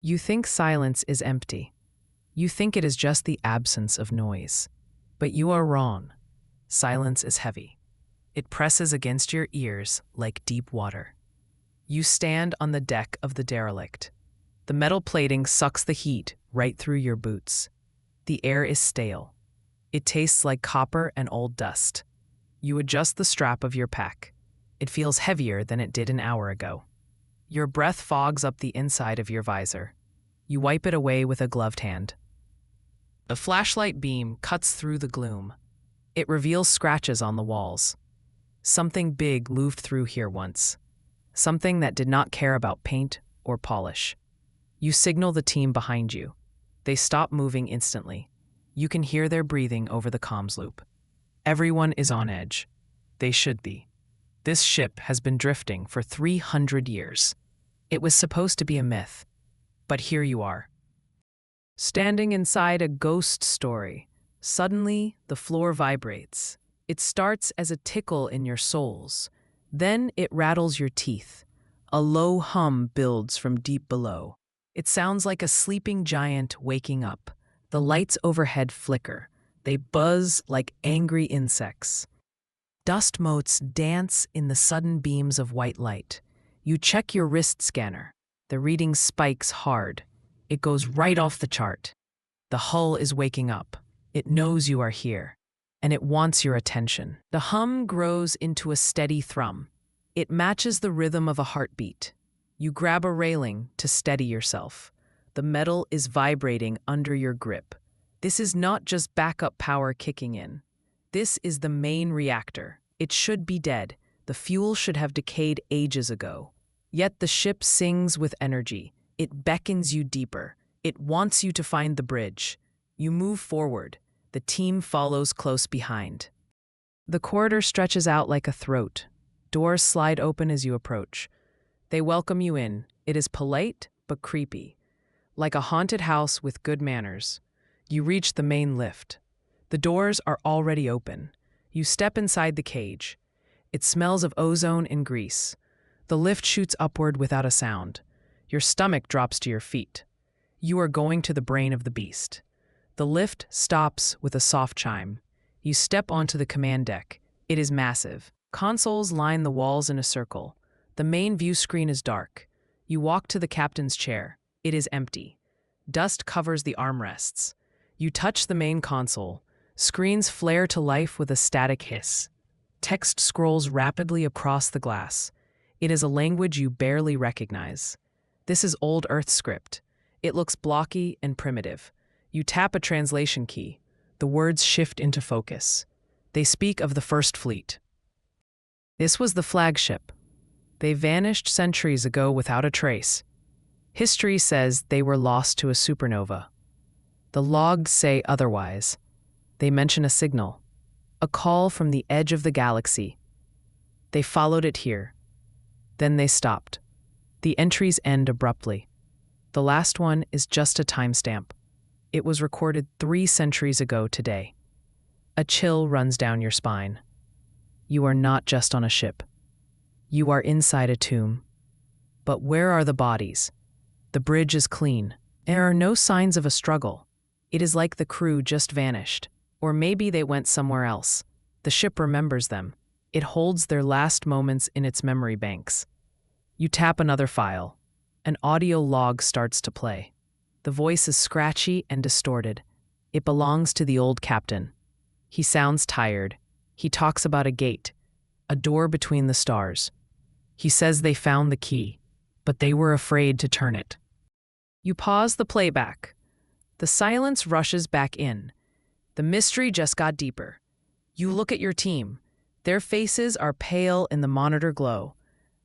You think silence is empty. You think it is just the absence of noise. But you are wrong. Silence is heavy. It presses against your ears like deep water. You stand on the deck of the derelict. The metal plating sucks the heat right through your boots. The air is stale. It tastes like copper and old dust. You adjust the strap of your pack. It feels heavier than it did an hour ago. Your breath fogs up the inside of your visor. You wipe it away with a gloved hand. A flashlight beam cuts through the gloom. It reveals scratches on the walls. Something big moved through here once. Something that did not care about paint or polish. You signal the team behind you. They stop moving instantly. You can hear their breathing over the comms loop. Everyone is on edge. They should be. This ship has been drifting for 300 years. It was supposed to be a myth. But here you are. Standing inside a ghost story. Suddenly, the floor vibrates. It starts as a tickle in your soles. Then it rattles your teeth. A low hum builds from deep below. It sounds like a sleeping giant waking up. The lights overhead flicker. They buzz like angry insects. Dust motes dance in the sudden beams of white light. You check your wrist scanner. The reading spikes hard. It goes right off the chart. The hull is waking up. It knows you are here, and it wants your attention. The hum grows into a steady thrum. It matches the rhythm of a heartbeat. You grab a railing to steady yourself. The metal is vibrating under your grip. This is not just backup power kicking in. This is the main reactor. It should be dead. The fuel should have decayed ages ago. Yet the ship sings with energy. It beckons you deeper. It wants you to find the bridge. You move forward. The team follows close behind. The corridor stretches out like a throat. Doors slide open as you approach. They welcome you in. It is polite but creepy. Like a haunted house with good manners. You reach the main lift. The doors are already open. You step inside the cage. It smells of ozone and grease. The lift shoots upward without a sound. Your stomach drops to your feet. You are going to the brain of the beast. The lift stops with a soft chime. You step onto the command deck. It is massive. Consoles line the walls in a circle. The main view screen is dark. You walk to the captain's chair. It is empty. Dust covers the armrests. You touch the main console. Screens flare to life with a static hiss. Text scrolls rapidly across the glass. It is a language you barely recognize. This is Old Earth script. It looks blocky and primitive. You tap a translation key. The words shift into focus. They speak of the First Fleet. This was the flagship. They vanished centuries ago without a trace. History says they were lost to a supernova. The logs say otherwise. They mention a signal, a call from the edge of the galaxy. They followed it here. Then they stopped. The entries end abruptly. The last one is just a timestamp. It was recorded 3 centuries ago today. A chill runs down your spine. You are not just on a ship. You are inside a tomb. But where are the bodies? The bridge is clean. There are no signs of a struggle. It is like the crew just vanished. Or maybe they went somewhere else. The ship remembers them. It holds their last moments in its memory banks. You tap another file. An audio log starts to play. The voice is scratchy and distorted. It belongs to the old captain. He sounds tired. He talks about a gate, a door between the stars. He says they found the key, but they were afraid to turn it. You pause the playback. The silence rushes back in. The mystery just got deeper. You look at your team. Their faces are pale in the monitor glow.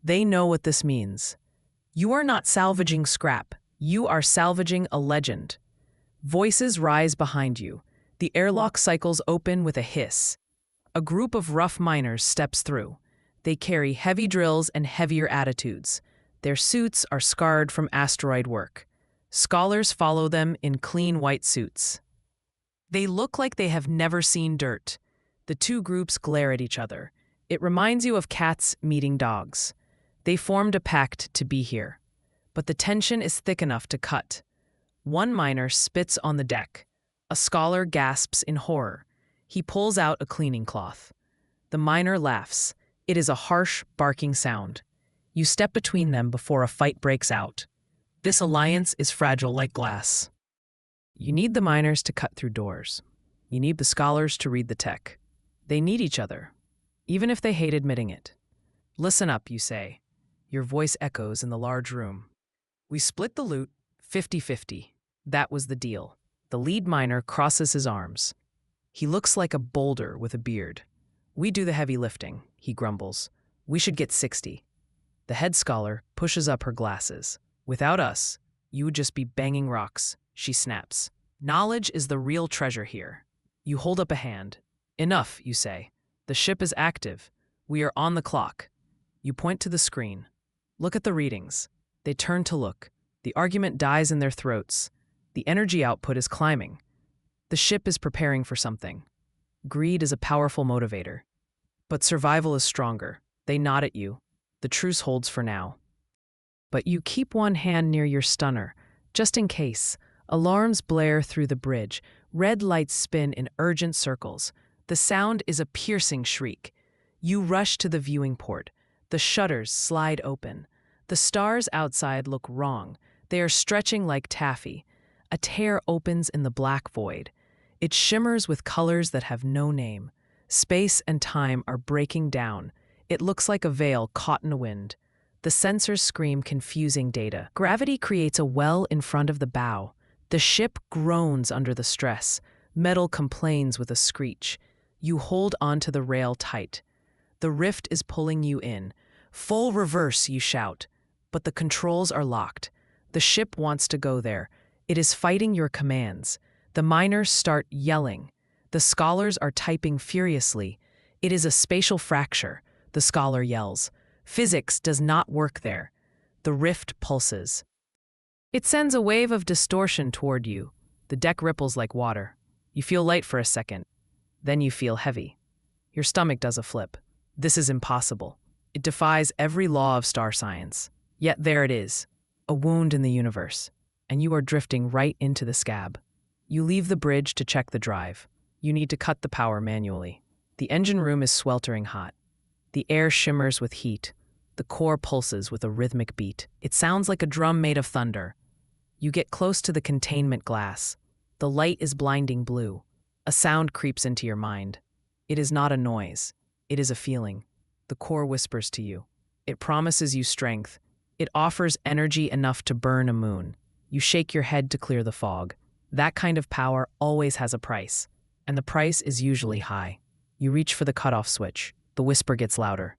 They know what this means. You are not salvaging scrap. You are salvaging a legend. Voices rise behind you. The airlock cycles open with a hiss. A group of rough miners steps through. They carry heavy drills and heavier attitudes. Their suits are scarred from asteroid work. Scholars follow them in clean white suits. They look like they have never seen dirt. The two groups glare at each other. It reminds you of cats meeting dogs. They formed a pact to be here. but the tension is thick enough to cut. One miner spits on the deck. A scholar gasps in horror. He pulls out a cleaning cloth. The miner laughs. It is a harsh, barking sound. You step between them before a fight breaks out. This alliance is fragile like glass. You need the miners to cut through doors. You need the scholars to read the tech. They need each other, even if they hate admitting it. Listen up, you say. Your voice echoes in the large room. We split the loot 50-50. That was the deal. The lead miner crosses his arms. He looks like a boulder with a beard. We do the heavy lifting, he grumbles. We should get 60. The head scholar pushes up her glasses. Without us, you would just be banging rocks, she snaps. Knowledge is the real treasure here. You hold up a hand. Enough, you say. The ship is active. We are on the clock. You point to the screen. Look at the readings. They turn to look. The argument dies in their throats. The energy output is climbing. The ship is preparing for something. Greed is a powerful motivator. But survival is stronger. They nod at you. The truce holds for now. But you keep one hand near your stunner, just in case. Alarms blare through the bridge. Red lights spin in urgent circles. The sound is a piercing shriek. You rush to the viewing port. The shutters slide open. The stars outside look wrong. They are stretching like taffy. A tear opens in the black void. It shimmers with colors that have no name. Space and time are breaking down. It looks like a veil caught in a wind. The sensors scream confusing data. Gravity creates a well in front of the bow. The ship groans under the stress. Metal complains with a screech. You hold onto the rail tight. The rift is pulling you in. Full reverse, you shout. But the controls are locked. The ship wants to go there. It is fighting your commands. The miners start yelling. The scholars are typing furiously. It is a spatial fracture, the scholar yells. Physics does not work there. The rift pulses. It sends a wave of distortion toward you. The deck ripples like water. You feel light for a second. Then you feel heavy. Your stomach does a flip. This is impossible. It defies every law of star science. Yet there it is, a wound in the universe, and you are drifting right into the scab. You leave the bridge to check the drive. You need to cut the power manually. The engine room is sweltering hot. The air shimmers with heat. The core pulses with a rhythmic beat. It sounds like a drum made of thunder. You get close to the containment glass. The light is blinding blue. A sound creeps into your mind. It is not a noise. It is a feeling. The core whispers to you. It promises you strength. It offers energy enough to burn a moon. You shake your head to clear the fog. That kind of power always has a price, and the price is usually high. You reach for the cutoff switch. The whisper gets louder.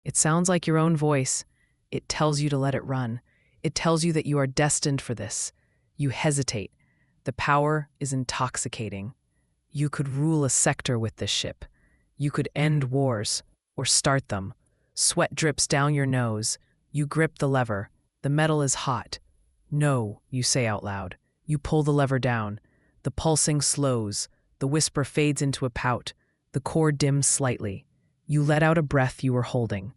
It sounds like your own voice. It tells you to let it run. It tells you that you are destined for this. You hesitate. The power is intoxicating. You could rule a sector with this ship. You could end wars, or start them. Sweat drips down your nose. You grip the lever. The metal is hot. No, you say out loud. You pull the lever down. The pulsing slows. The whisper fades into a pout. The core dims slightly. You let out a breath you were holding.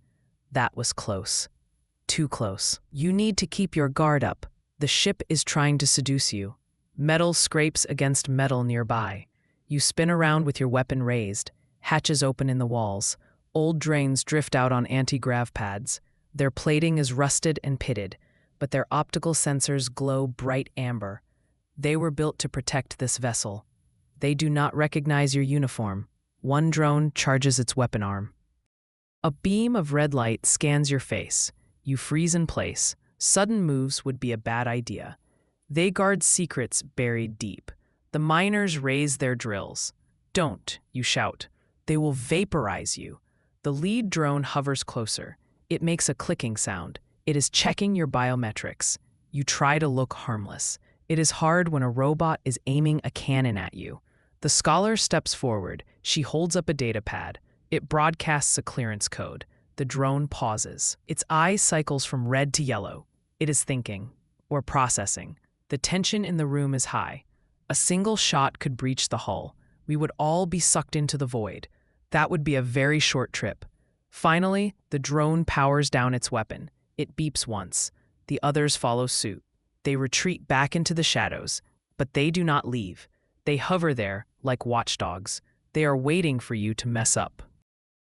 That was close. Too close. You need to keep your guard up. The ship is trying to seduce you. Metal scrapes against metal nearby. You spin around with your weapon raised. Hatches open in the walls. Old drains drift out on anti-grav pads. Their plating is rusted and pitted, but their optical sensors glow bright amber. They were built to protect this vessel. They do not recognize your uniform. One drone charges its weapon arm. A beam of red light scans your face. You freeze in place. Sudden moves would be a bad idea. They guard secrets buried deep. The miners raise their drills. Don't, you shout. They will vaporize you. The lead drone hovers closer. It makes a clicking sound. It is checking your biometrics. You try to look harmless. It is hard when a robot is aiming a cannon at you. The scholar steps forward. She holds up a data pad. It broadcasts a clearance code. The drone pauses. Its eye cycles from red to yellow. It is thinking, or processing. The tension in the room is high. A single shot could breach the hull. We would all be sucked into the void. That would be a very short trip. Finally, the drone powers down its weapon. It beeps once. The others follow suit. They retreat back into the shadows, but they do not leave. They hover there like watchdogs. They are waiting for you to mess up.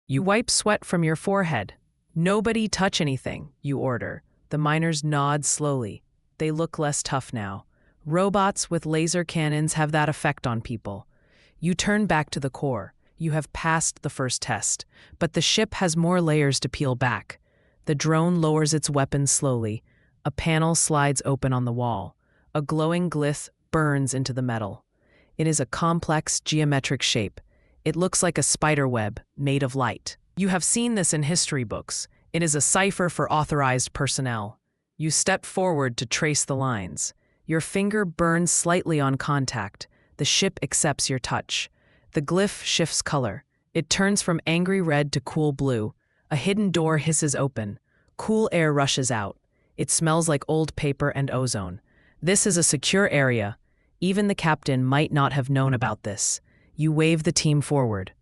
You wipe sweat from your forehead. "Nobody touch anything," you order. The miners nod slowly. They look less tough now. Robots with laser cannons have that effect on people. You turn back to the core. You have passed the first test, but the ship has more layers to peel back. The drone lowers its weapons slowly. A panel slides open on the wall. A glowing glyph burns into the metal. It is a complex geometric shape. It looks like a spider web made of light. You have seen this in history books. It is a cipher for authorized personnel. You step forward to trace the lines. Your finger burns slightly on contact. The ship accepts your touch. The glyph shifts color. It turns from angry red to cool blue. A hidden door hisses open. Cool air rushes out. It smells like old paper and ozone. This is a secure area. Even the captain might not have known about this. You wave the team forward.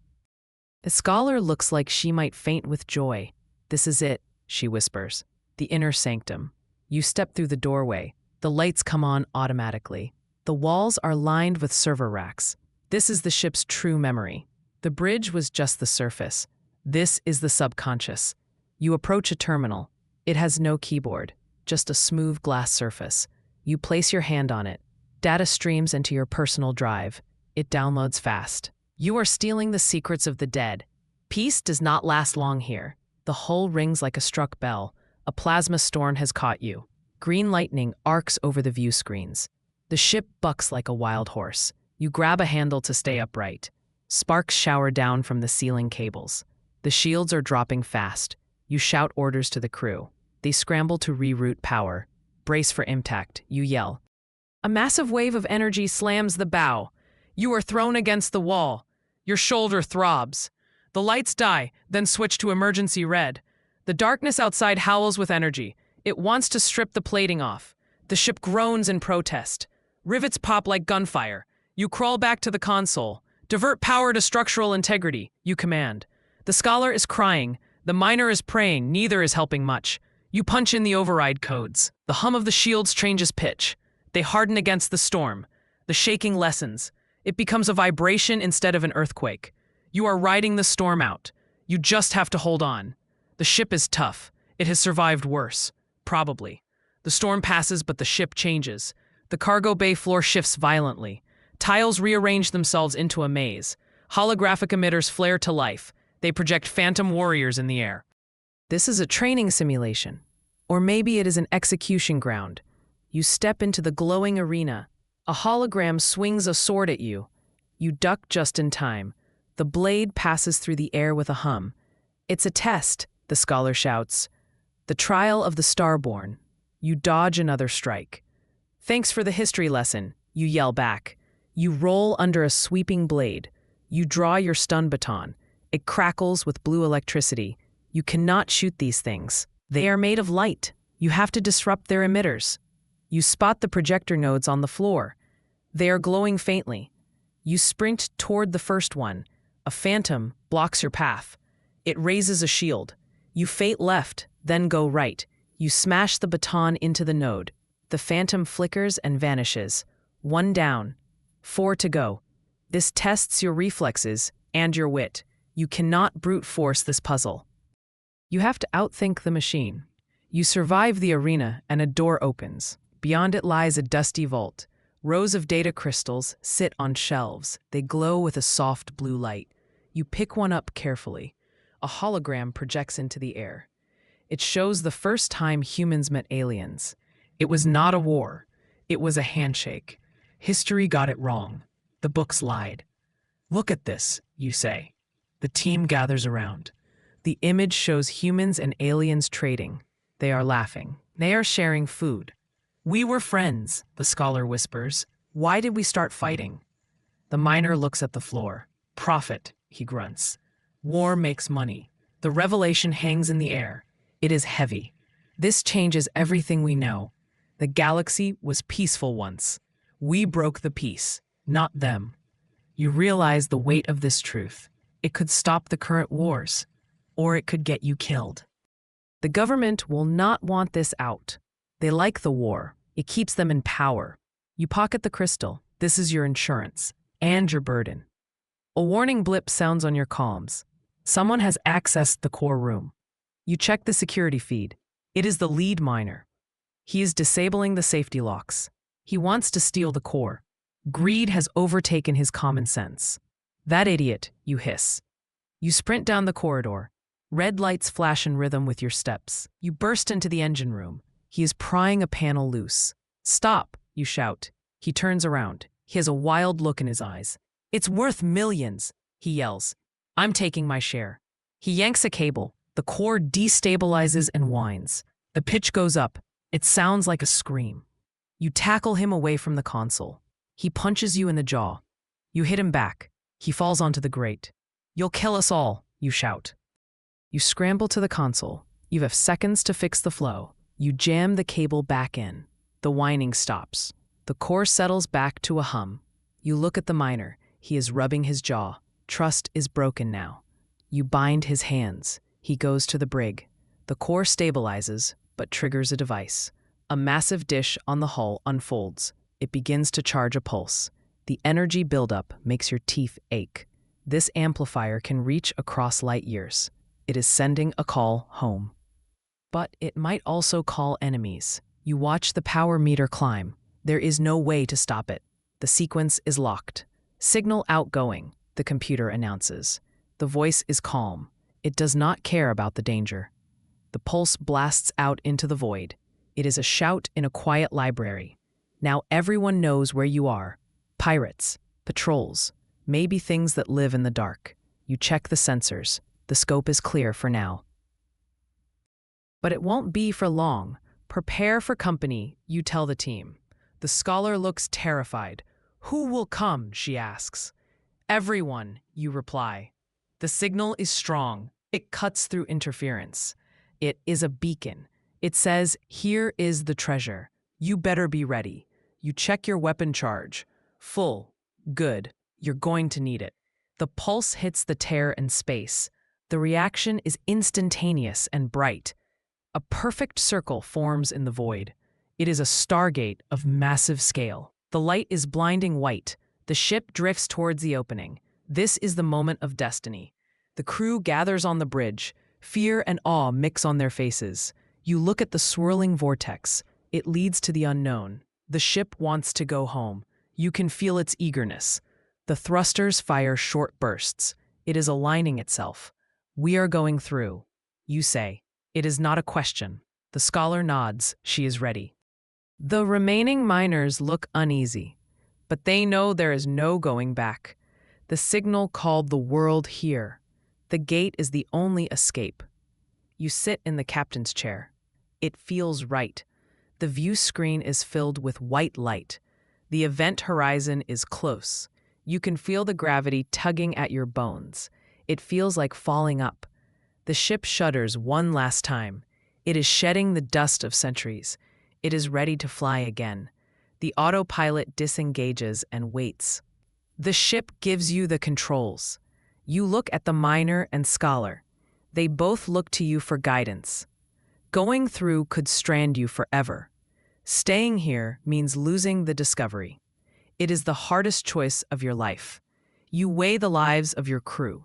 The scholar looks like she might faint with joy. "This is it," she whispers. "The inner sanctum." You step through the doorway. The lights come on automatically. The walls are lined with server racks. This is the ship's true memory. The bridge was just the surface. This is the subconscious. You approach a terminal. It has no keyboard, just a smooth glass surface. You place your hand on it. Data streams into your personal drive. It downloads fast. You are stealing the secrets of the dead. Peace does not last long here. The hull rings like a struck bell. A plasma storm has caught you. Green lightning arcs over the view screens. The ship bucks like a wild horse. You grab a handle to stay upright. Sparks shower down from the ceiling cables. The shields are dropping fast. You shout orders to the crew. They scramble to reroute power. "Brace for impact," you yell. A massive wave of energy slams the bow. You are thrown against the wall. Your shoulder throbs. The lights die, then switch to emergency red. The darkness outside howls with energy. It wants to strip the plating off. The ship groans in protest. Rivets pop like gunfire. You crawl back to the console. "Divert power to structural integrity," you command. The scholar is crying. The miner is praying. Neither is helping much. You punch in the override codes. The hum of the shields changes pitch. They harden against the storm. The shaking lessens. It becomes a vibration instead of an earthquake. You are riding the storm out. You just have to hold on. The ship is tough. It has survived worse. Probably. The storm passes, but the ship changes. The cargo bay floor shifts violently. Tiles rearrange themselves into a maze. Holographic emitters flare to life. They project phantom warriors in the air. This is a training simulation. Or maybe it is an execution ground. You step into the glowing arena. A hologram swings a sword at you. You duck just in time. The blade passes through the air with a hum. "It's a test," the scholar shouts. "The trial of the starborn." You dodge another strike. "Thanks for the history lesson," you yell back. You roll under a sweeping blade. You draw your stun baton. It crackles with blue electricity. You cannot shoot these things. They are made of light. You have to disrupt their emitters. You spot the projector nodes on the floor. They are glowing faintly. You sprint toward the first one. A phantom blocks your path. It raises a shield. You fate left, then go right. You smash the baton into the node. The phantom flickers and vanishes. 1 down. 4 to go. This tests your reflexes and your wit. You cannot brute force this puzzle. You have to outthink the machine. You survive the arena and a door opens. Beyond it lies a dusty vault. Rows of data crystals sit on shelves. They glow with a soft blue light. You pick one up carefully. A hologram projects into the air. It shows the first time humans met aliens. It was not a war. It was a handshake. History got it wrong. The books lied. "Look at this," you say. The team gathers around. The image shows humans and aliens trading. They are laughing. They are sharing food. "We were friends," the scholar whispers. "Why did we start fighting?" The miner looks at the floor. "Profit," he grunts. "War makes money." The revelation hangs in the air. It is heavy. This changes everything we know. The galaxy was peaceful once. We broke the peace, not them. You realize the weight of this truth. It could stop the current wars, or it could get you killed. The government will not want this out. They like the war. It keeps them in power. You pocket the crystal. This is your insurance and your burden. A warning blip sounds on your comms. Someone has accessed the core room. You check the security feed. It is the lead miner. He is disabling the safety locks. He wants to steal the core. Greed has overtaken his common sense. That idiot, you hiss. You sprint down the corridor. Red lights flash in rhythm with your steps. You burst into the engine room. He is prying a panel loose. Stop, you shout. He turns around. He has a wild look in his eyes. It's worth millions, he yells. I'm taking my share. He yanks a cable. The core destabilizes and whines. The pitch goes up. It sounds like a scream. You tackle him away from the console. He punches you in the jaw. You hit him back. He falls onto the grate. You'll kill us all, you shout. You scramble to the console. You have seconds to fix the flow. You jam the cable back in. The whining stops. The core settles back to a hum. You look at the miner. He is rubbing his jaw. Trust is broken now. You bind his hands. He goes to the brig. The core stabilizes, but triggers a device. A massive dish on the hull unfolds. It begins to charge a pulse. The energy buildup makes your teeth ache. This amplifier can reach across light years. It is sending a call home. But it might also call enemies. You watch the power meter climb. There is no way to stop it. The sequence is locked. Signal outgoing, the computer announces. The voice is calm. It does not care about the danger. The pulse blasts out into the void. It is a shout in a quiet library. Now everyone knows where you are. Pirates, patrols, maybe things that live in the dark. You check the sensors. The scope is clear for now. But it won't be for long. Prepare for company, you tell the team. The scholar looks terrified. Who will come, she asks. Everyone, you reply. The signal is strong. It cuts through interference. It is a beacon. It says, here is the treasure. You better be ready. You check your weapon charge. Full. Good. You're going to need it. The pulse hits the tear in space. The reaction is instantaneous and bright. A perfect circle forms in the void. It is a stargate of massive scale. The light is blinding white. The ship drifts towards the opening. This is the moment of destiny. The crew gathers on the bridge. Fear and awe mix on their faces. You look at the swirling vortex. It leads to the unknown. The ship wants to go home. You can feel its eagerness. The thrusters fire short bursts. It is aligning itself. We are going through. You say. It is not a question. The scholar nods. She is ready. The remaining miners look uneasy, but they know there is no going back. The signal called the world here. The gate is the only escape. You sit in the captain's chair. It feels right. The view screen is filled with white light. The event horizon is close. You can feel the gravity tugging at your bones. It feels like falling up. The ship shudders one last time. It is shedding the dust of centuries. It is ready to fly again. The autopilot disengages and waits. The ship gives you the controls. You look at the miner and scholar. They both look to you for guidance. Going through could strand you forever. Staying here means losing the discovery. It is the hardest choice of your life. You weigh the lives of your crew.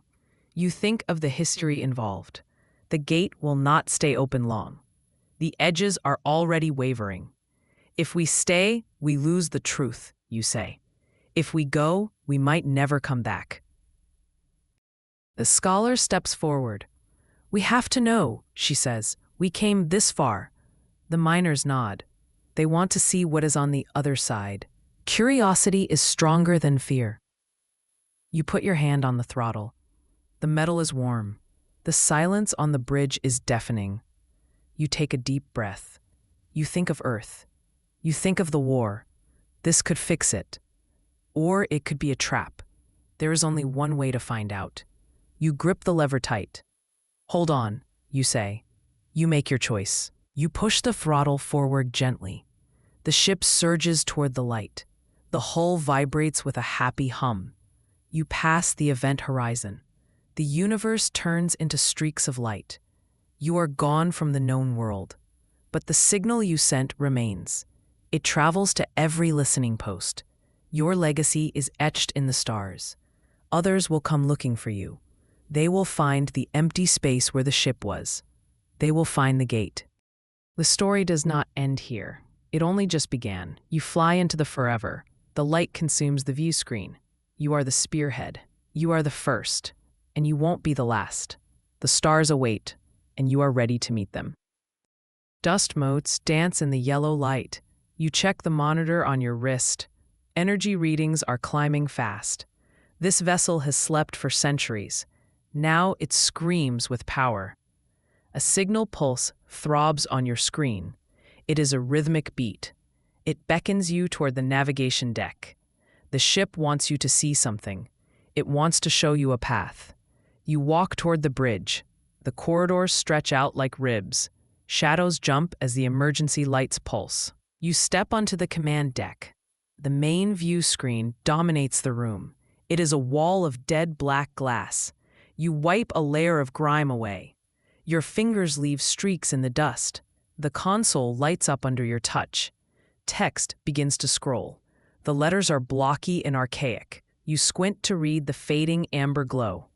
You think of the history involved. The gate will not stay open long. The edges are already wavering. If we stay, we lose the truth, you say. If we go, we might never come back. The scholar steps forward. We have to know, she says. We came this far. The miners nod. They want to see what is on the other side. Curiosity is stronger than fear. You put your hand on the throttle. The metal is warm. The silence on the bridge is deafening. You take a deep breath. You think of Earth. You think of the war. This could fix it. Or it could be a trap. There is only one way to find out. You grip the lever tight. Hold on, you say. You make your choice. You push the throttle forward gently. The ship surges toward the light. The hull vibrates with a happy hum. You pass the event horizon. The universe turns into streaks of light. You are gone from the known world. But the signal you sent remains. It travels to every listening post. Your legacy is etched in the stars. Others will come looking for you. They will find the empty space where the ship was. They will find the gate. The story does not end here. It only just began. You fly into the forever. The light consumes the view screen. You are the spearhead. You are the first. And you won't be the last. The stars await, and you are ready to meet them. Dust motes dance in the yellow light. You check the monitor on your wrist. Energy readings are climbing fast. This vessel has slept for centuries. Now it screams with power. A signal pulse throbs on your screen. It is a rhythmic beat. It beckons you toward the navigation deck. The ship wants you to see something. It wants to show you a path. You walk toward the bridge. The corridors stretch out like ribs. Shadows jump as the emergency lights pulse. You step onto the command deck. The main view screen dominates the room. It is a wall of dead black glass. You wipe a layer of grime away. Your fingers leave streaks in the dust. The console lights up under your touch. Text begins to scroll. The letters are blocky and archaic. You squint to read the fading amber glow.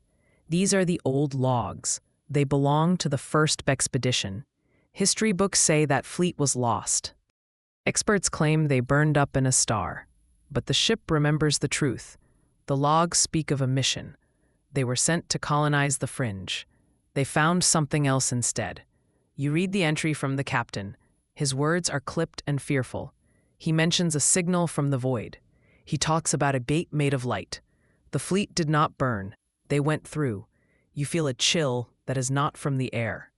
These are the old logs. They belong to the first expedition. History books say that fleet was lost. Experts claim they burned up in a star. But the ship remembers the truth. The logs speak of a mission. They were sent to colonize the fringe. They found something else instead. You read the entry from the captain. His words are clipped and fearful. He mentions a signal from the void. He talks about a gate made of light. The fleet did not burn. They went through. You feel a chill that is not from the air.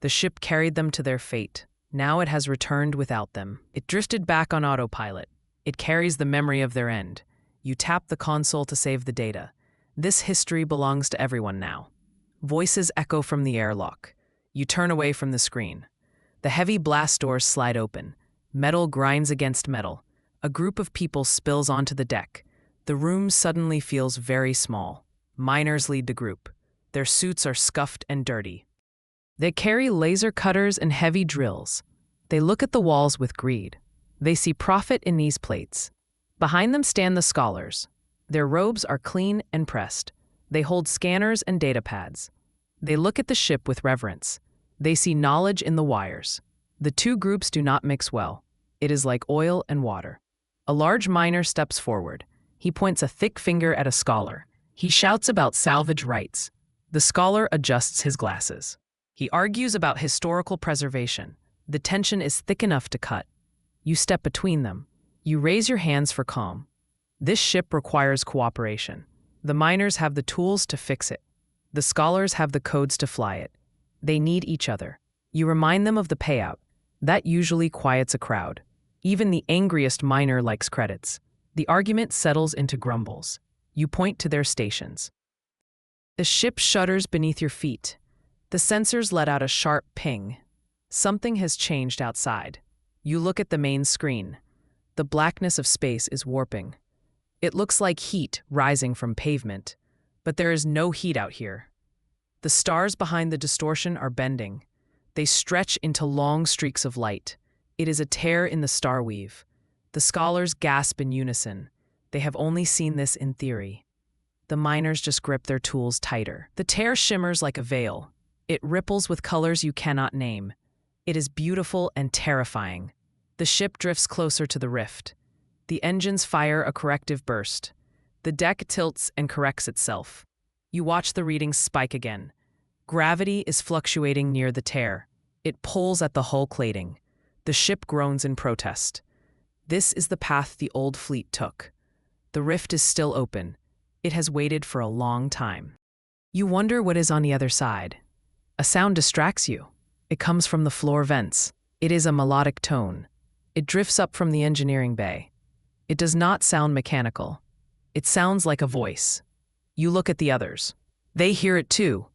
The ship carried them to their fate. Now it has returned without them. It drifted back on autopilot. It carries the memory of their end. You tap the console to save the data. This history belongs to everyone now. Voices echo from the airlock. You turn away from the screen. The heavy blast doors slide open. Metal grinds against metal. A group of people spills onto the deck. The room suddenly feels very small. Miners lead the group. Their suits are scuffed and dirty. They carry laser cutters and heavy drills. They look at the walls with greed. They see profit in these plates. Behind them stand the scholars. Their robes are clean and pressed. They hold scanners and data pads. They look at the ship with reverence. They see knowledge in the wires. The two groups do not mix well. It is like oil and water. A large miner steps forward. He points a thick finger at a scholar. He shouts about salvage rights. The scholar adjusts his glasses. He argues about historical preservation. The tension is thick enough to cut. You step between them. You raise your hands for calm. This ship requires cooperation. The miners have the tools to fix it. The scholars have the codes to fly it. They need each other. You remind them of the payout. That usually quiets a crowd. Even the angriest miner likes credits. The argument settles into grumbles. You point to their stations. The ship shudders beneath your feet. The sensors let out a sharp ping. Something has changed outside. You look at the main screen. The blackness of space is warping. It looks like heat rising from pavement, but there is no heat out here. The stars behind the distortion are bending. They stretch into long streaks of light. It is a tear in the star weave. The scholars gasp in unison. They have only seen this in theory. The miners just grip their tools tighter. The tear shimmers like a veil. It ripples with colors you cannot name. It is beautiful and terrifying. The ship drifts closer to the rift. The engines fire a corrective burst. The deck tilts and corrects itself. You watch the readings spike again. Gravity is fluctuating near the tear. It pulls at the hull cladding. The ship groans in protest. This is the path the old fleet took. The rift is still open. It has waited for a long time. You wonder what is on the other side. A sound distracts you. It comes from the floor vents. It is a melodic tone. It drifts up from the engineering bay. It does not sound mechanical. It sounds like a voice. You look at the others. They hear it too.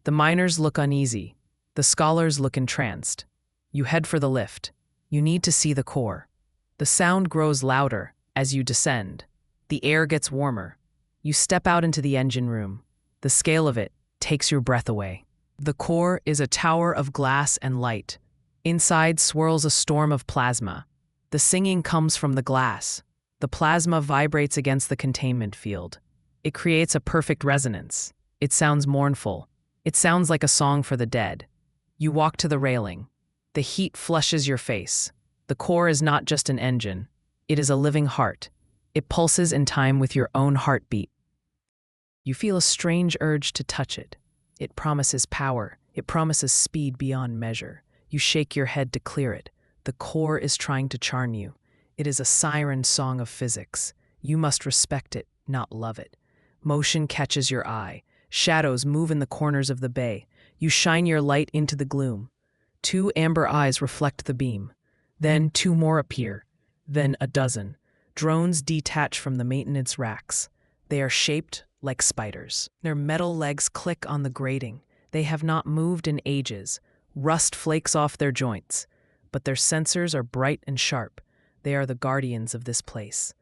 The miners look uneasy. The scholars look entranced. You head for the lift. You need to see the core. The sound grows louder as you descend. The air gets warmer. You step out into the engine room. The scale of it takes your breath away. The core is a tower of glass and light. Inside swirls a storm of plasma. The singing comes from the glass. The plasma vibrates against the containment field. It creates a perfect resonance. It sounds mournful. It sounds like a song for the dead. You walk to the railing. The heat flushes your face. The core is not just an engine. It is a living heart. It pulses in time with your own heartbeat. You feel a strange urge to touch it. It promises power. It promises speed beyond measure. You shake your head to clear it. The core is trying to charm you. It is a siren song of physics. You must respect it, not love it. Motion catches your eye. Shadows move in the corners of the bay. You shine your light into the gloom. 2 amber eyes reflect the beam. Then 2 more appear. Then a dozen. Drones detach from the maintenance racks. They are shaped like spiders. Their metal legs click on the grating. They have not moved in ages. Rust flakes off their joints. But their sensors are bright and sharp. They are the guardians of this place.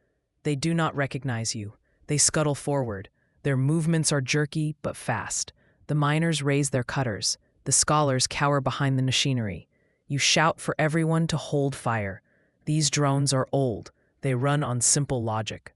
They do not recognize you. They scuttle forward. Their movements are jerky but fast. The miners raise their cutters. The scholars cower behind the machinery. You shout for everyone to hold fire. These drones are old. They run on simple logic.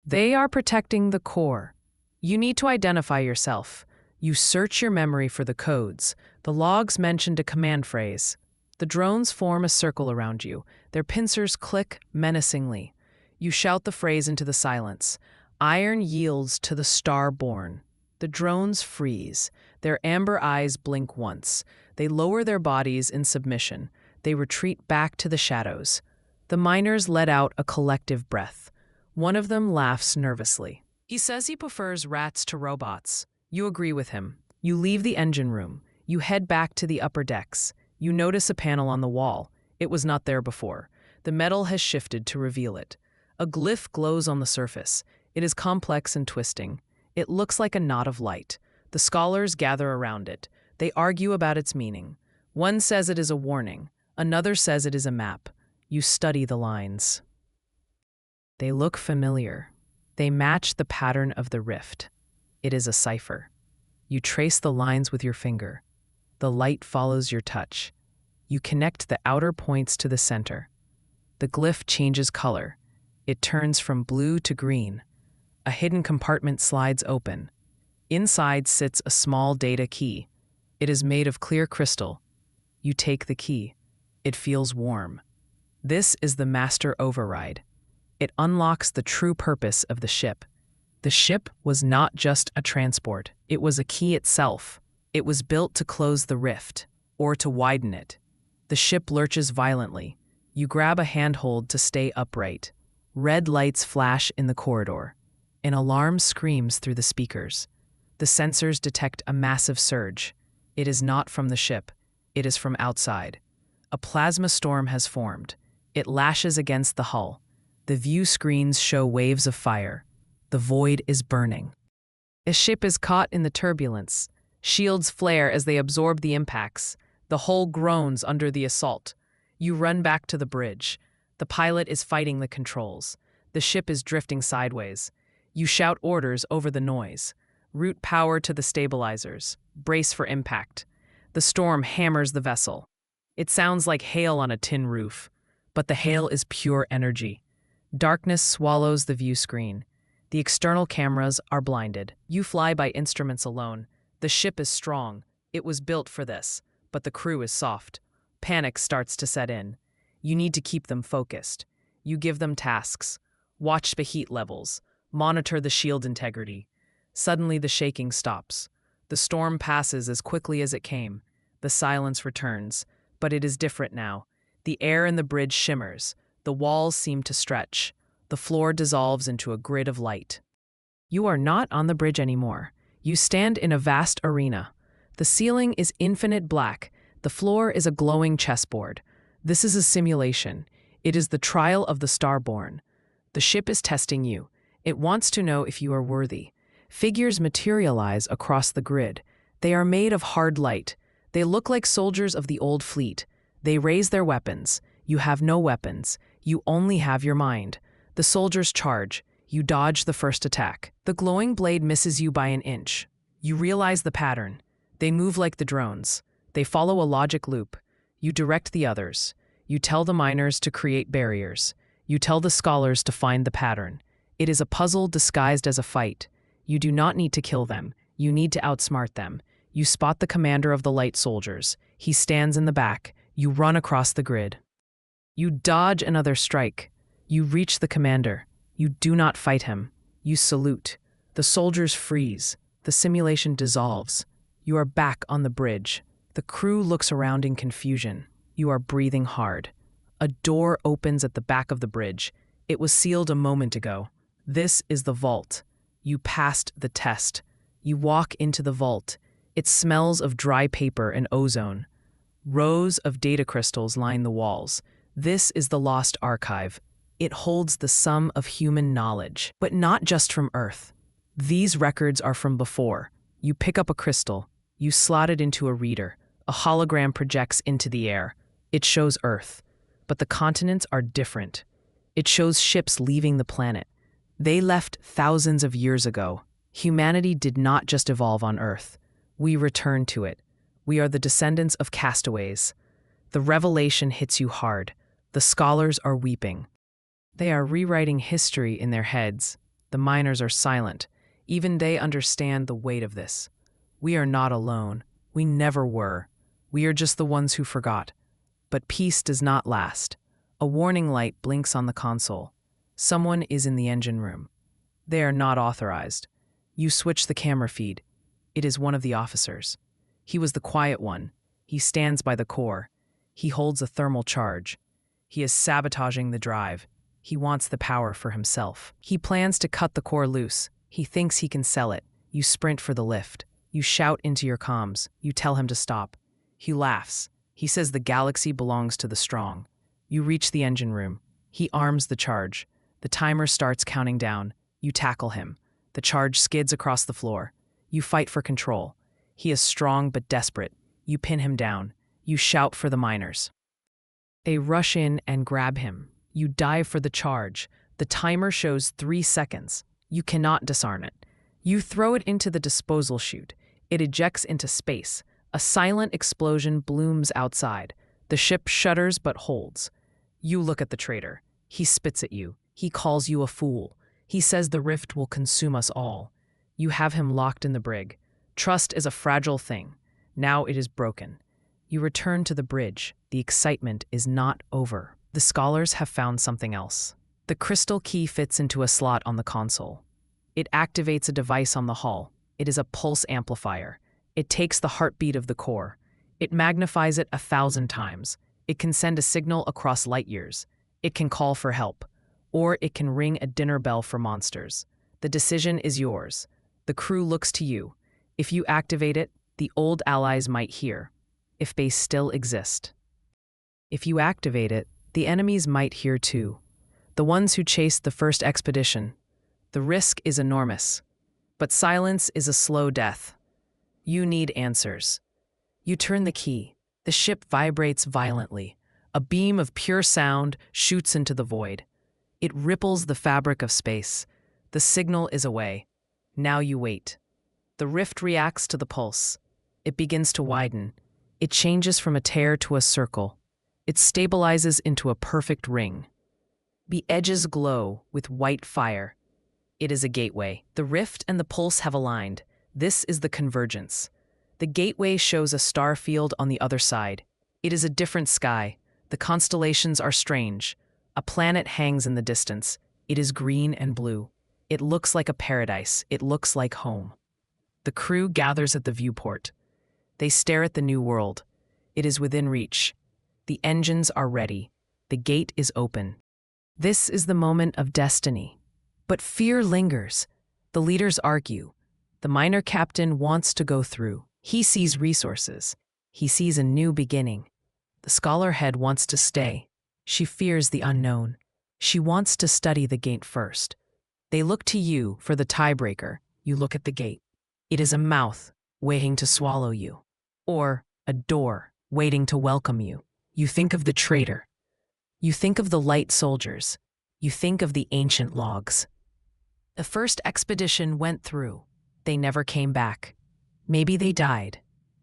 They are protecting the core. You need to identify yourself. You search your memory for the codes. The logs mentioned a command phrase. The drones form a circle around you. Their pincers click menacingly. You shout the phrase into the silence. Iron yields to the star-born. The drones freeze. Their amber eyes blink once. They lower their bodies in submission. They retreat back to the shadows. The miners let out a collective breath. One of them laughs nervously. He says he prefers rats to robots. You agree with him. You leave the engine room. You head back to the upper decks. You notice a panel on the wall. It was not there before. The metal has shifted to reveal it. A glyph glows on the surface. It is complex and twisting. It looks like a knot of light. The scholars gather around it. They argue about its meaning. One says it is a warning. Another says it is a map. You study the lines. They look familiar. They match the pattern of the rift. It is a cipher. You trace the lines with your finger. The light follows your touch. You connect the outer points to the center. The glyph changes color. It turns from blue to green. A hidden compartment slides open. Inside sits a small data key. It is made of clear crystal. You take the key. It feels warm. This is the master override. It unlocks the true purpose of the ship. The ship was not just a transport. It was a key itself. It was built to close the rift, or to widen it. The ship lurches violently. You grab a handhold to stay upright. Red lights flash in the corridor. An alarm screams through the speakers. The sensors detect a massive surge. It is not from the ship. It is from outside. A plasma storm has formed. It lashes against the hull. The view screens show waves of fire. The void is burning. A ship is caught in the turbulence. Shields flare as they absorb the impacts. The hull groans under the assault. You run back to the bridge. The pilot is fighting the controls. The ship is drifting sideways. You shout orders over the noise. Route power to the stabilizers. Brace for impact. The storm hammers the vessel. It sounds like hail on a tin roof, but the hail is pure energy. Darkness swallows the view screen. The external cameras are blinded. You fly by instruments alone. The ship is strong. It was built for this, but the crew is soft. Panic starts to set in. You need to keep them focused. You give them tasks. Watch the heat levels. Monitor the shield integrity. Suddenly the shaking stops. The storm passes as quickly as it came. The silence returns, but it is different now. The air in the bridge shimmers. The walls seem to stretch. The floor dissolves into a grid of light. You are not on the bridge anymore. You stand in a vast arena. The ceiling is infinite black. The floor is a glowing chessboard. This is a simulation. It is the trial of the starborn. The ship is testing you. It wants to know if you are worthy. Figures materialize across the grid. They are made of hard light. They look like soldiers of the old fleet. They raise their weapons. You have no weapons. You only have your mind. The soldiers charge. You dodge the first attack. The glowing blade misses you by an inch. You realize the pattern. They move like the drones. They follow a logic loop. You direct the others. You tell the miners to create barriers. You tell the scholars to find the pattern. It is a puzzle disguised as a fight. You do not need to kill them. You need to outsmart them. You spot the commander of the light soldiers. He stands in the back. You run across the grid. You dodge another strike. You reach the commander. You do not fight him. You salute. The soldiers freeze. The simulation dissolves. You are back on the bridge. The crew looks around in confusion. You are breathing hard. A door opens at the back of the bridge. It was sealed a moment ago. This is the vault. You passed the test. You walk into the vault. It smells of dry paper and ozone. Rows of data crystals line the walls. This is the lost archive. It holds the sum of human knowledge, but not just from Earth. These records are from before. You pick up a crystal. You slot it into a reader. A hologram projects into the air. It shows Earth, but the continents are different. It shows ships leaving the planet. They left thousands of years ago. Humanity did not just evolve on Earth. We returned to it. We are the descendants of castaways. The revelation hits you hard. The scholars are weeping. They are rewriting history in their heads. The miners are silent. Even they understand the weight of this. We are not alone. We never were. We are just the ones who forgot. But peace does not last. A warning light blinks on the console. Someone is in the engine room. They are not authorized. You switch the camera feed. It is one of the officers. He was the quiet one. He stands by the core. He holds a thermal charge. He is sabotaging the drive. He wants the power for himself. He plans to cut the core loose. He thinks he can sell it. You sprint for the lift. You shout into your comms. You tell him to stop. He laughs. He says the galaxy belongs to the strong. You reach the engine room. He arms the charge. The timer starts counting down. You tackle him. The charge skids across the floor. You fight for control. He is strong but desperate. You pin him down. You shout for the miners. They rush in and grab him. You dive for the charge. The timer shows 3 seconds. You cannot disarm it. You throw it into the disposal chute. It ejects into space. A silent explosion blooms outside. The ship shudders but holds. You look at the traitor. He spits at you. He calls you a fool. He says the rift will consume us all. You have him locked in the brig. Trust is a fragile thing. Now it is broken. You return to the bridge. The excitement is not over. The scholars have found something else. The crystal key fits into a slot on the console. It activates a device on the hull. It is a pulse amplifier. It takes the heartbeat of the core. It magnifies it 1,000 times. It can send a signal across light years. It can call for help. Or it can ring a dinner bell for monsters. The decision is yours. The crew looks to you. If you activate it, the old allies might hear, if they still exist. If you activate it, the enemies might hear too. The ones who chased the first expedition. The risk is enormous. But silence is a slow death. You need answers. You turn the key. The ship vibrates violently. A beam of pure sound shoots into the void. It ripples the fabric of space. The signal is away. Now you wait. The rift reacts to the pulse. It begins to widen. It changes from a tear to a circle. It stabilizes into a perfect ring. The edges glow with white fire. It is a gateway. The rift and the pulse have aligned. This is the convergence. The gateway shows a star field on the other side. It is a different sky. The constellations are strange. A planet hangs in the distance. It is green and blue. It looks like a paradise. It looks like home. The crew gathers at the viewport. They stare at the new world. It is within reach. The engines are ready. The gate is open. This is the moment of destiny. But fear lingers. The leaders argue. The miner captain wants to go through. He sees resources. He sees a new beginning. The scholar head wants to stay. She fears the unknown. She wants to study the gate first. They look to you for the tiebreaker. You look at the gate. It is a mouth waiting to swallow you. Or a door waiting to welcome you. You think of the traitor. You think of the light soldiers. You think of the ancient logs. The first expedition went through. They never came back. Maybe they died.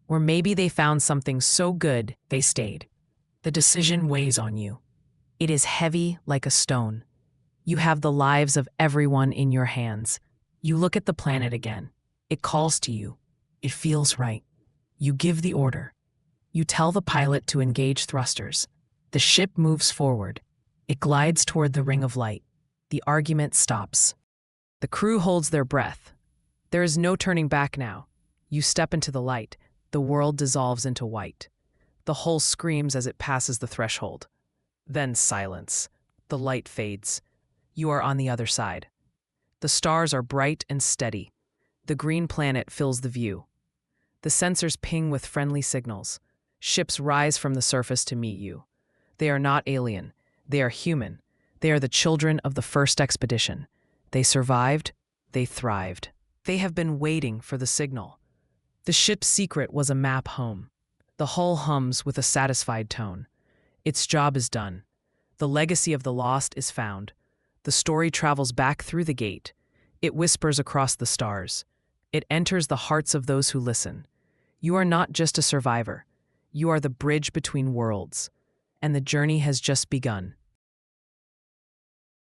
Or maybe they found something so good they stayed. The decision weighs on you. It is heavy like a stone. You have the lives of everyone in your hands. You look at the planet again. It calls to you. It feels right. You give the order. You tell the pilot to engage thrusters. The ship moves forward. It glides toward the ring of light. The argument stops. The crew holds their breath. There is no turning back now. You step into the light. The world dissolves into white. The hull screams as it passes the threshold. Then silence. The light fades. You are on the other side. The stars are bright and steady. The green planet fills the view. The sensors ping with friendly signals. Ships rise from the surface to meet you. They are not alien. They are human. They are the children of the first expedition. They survived. They thrived. They have been waiting for the signal. The ship's secret was a map home. The hull hums with a satisfied tone. Its job is done. The legacy of the lost is found. The story travels back through the gate. It whispers across the stars. It enters the hearts of those who listen. You are not just a survivor. You are the bridge between worlds. And the journey has just begun.